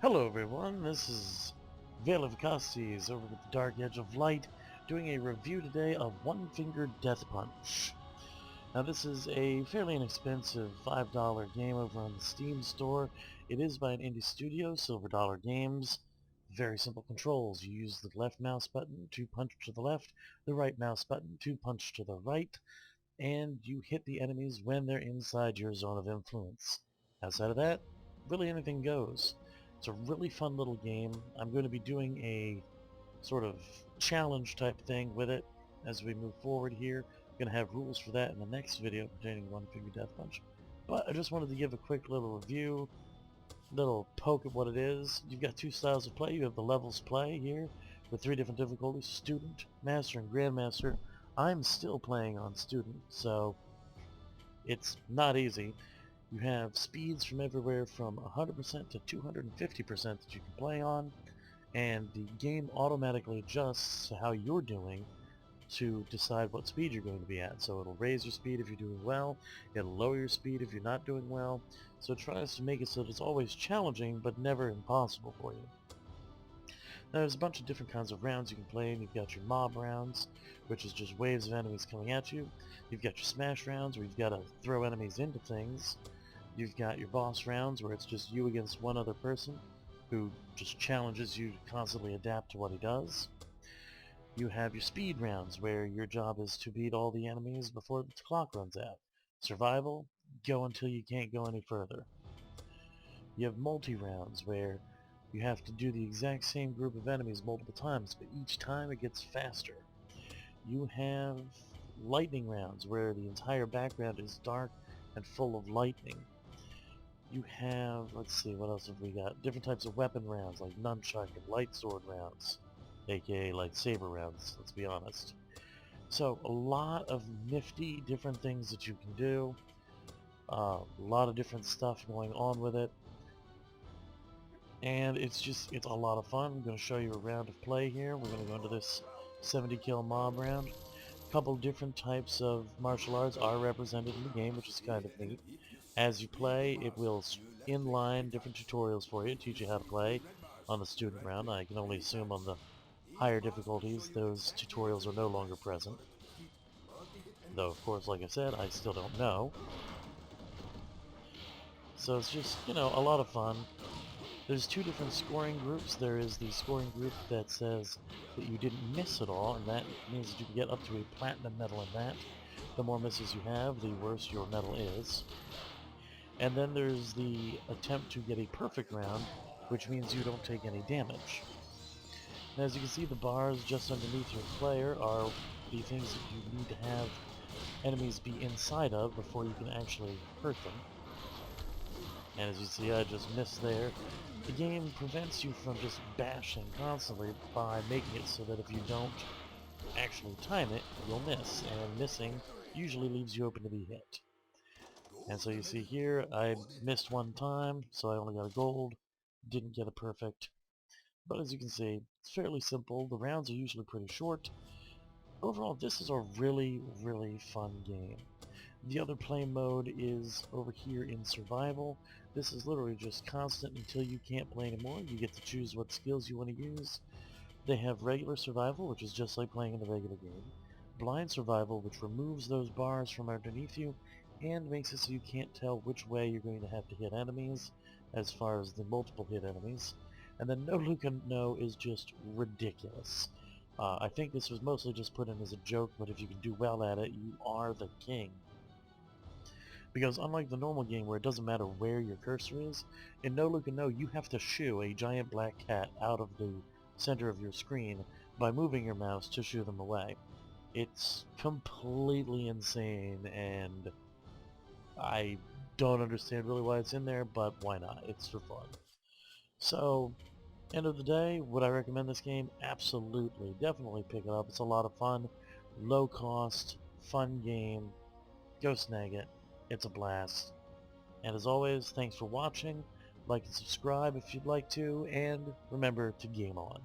Hello everyone, this is Vacosties over at the Dark Edge of Light, doing a review today of One Finger Death Punch. Now this is a fairly inexpensive $5 game over on the Steam store. It is by an indie studio, Silver Dollar Games. Very simple controls. You use the left mouse button to punch to the left, the right mouse button to punch to the right, and you hit the enemies when they're inside your zone of influence. Outside of that, really anything goes. It's a really fun little game. I'm going to be doing a sort of challenge type thing with it as we move forward here. I'm going to have rules for that in the next video pertaining to One Finger Death Punch. But I just wanted to give a quick little review, little poke at what it is. You've got two styles of play. You have the levels play here with 3 different difficulties: Student, Master, and Grandmaster. I'm still playing on Student, so it's not easy. You have speeds from everywhere from 100% to 250% that you can play on, and the game automatically adjusts to how you're doing to decide what speed you're going to be at. So it'll raise your speed if you're doing well, it'll lower your speed if you're not doing well, so it tries to make it so that it's always challenging but never impossible for you. Now there's a bunch of different kinds of rounds you can play, and you've got your mob rounds, which is just waves of enemies coming at you. You've got your smash rounds, where you've got to throw enemies into things. You've got your boss rounds, where it's just you against one other person, who just challenges you to constantly adapt to what he does. You have your speed rounds, where your job is to beat all the enemies before the clock runs out. Survival, go until you can't go any further. You have multi-rounds, where you have to do the exact same group of enemies multiple times, but each time it gets faster. You have lightning rounds, where the entire background is dark and full of lightning. You have, let's see, what else have we got? Different types of weapon rounds, like nunchuck and light sword rounds, aka lightsaber rounds, let's be honest. So, a lot of nifty different things that you can do, a lot of different stuff going on with it, and it's a lot of fun. I'm going to show you a round of play here. We're going to go into this 70 kill mob round. A couple different types of martial arts are represented in the game, which is kind of neat. As you play, it will inline different tutorials for you, teach you how to play on the student round. I can only assume on the higher difficulties those tutorials are no longer present. Though, of course, like I said, I still don't know. So it's just, a lot of fun. There's 2 different scoring groups. There is the scoring group that says that you didn't miss at all, and that means that you can get up to a platinum medal in that. The more misses you have, the worse your medal is. And then there's the attempt to get a perfect round, which means you don't take any damage. And as you can see, the bars just underneath your player are the things that you need to have enemies be inside of before you can actually hurt them. And as you see, I just missed there. The game prevents you from just bashing constantly by making it so that if you don't actually time it, you'll miss, and missing usually leaves you open to be hit. And so you see here, I missed one time, so I only got a gold, didn't get a perfect. But as you can see, it's fairly simple. The rounds are usually pretty short. Overall, this is a really, really fun game. The other play mode is over here in survival. This is literally just constant until you can't play anymore. You get to choose what skills you want to use. They have regular survival, which is just like playing in the regular game. Blind survival, which removes those bars from underneath you and makes it so you can't tell which way you're going to have to hit enemies as far as the multiple hit enemies. And then No Luca No is just ridiculous. I think this was mostly just put in as a joke, but if you can do well at it, you are the king. Because unlike the normal game where it doesn't matter where your cursor is, in No Luca No you have to shoo a giant black cat out of the center of your screen by moving your mouse to shoo them away. It's completely insane, and I don't understand really why it's in there, but why not? It's for fun. So, end of the day, would I recommend this game? Absolutely. Definitely pick it up. It's a lot of fun. Low cost, fun game. Go snag it. It's a blast. And as always, thanks for watching. Like and subscribe if you'd like to, and remember to game on.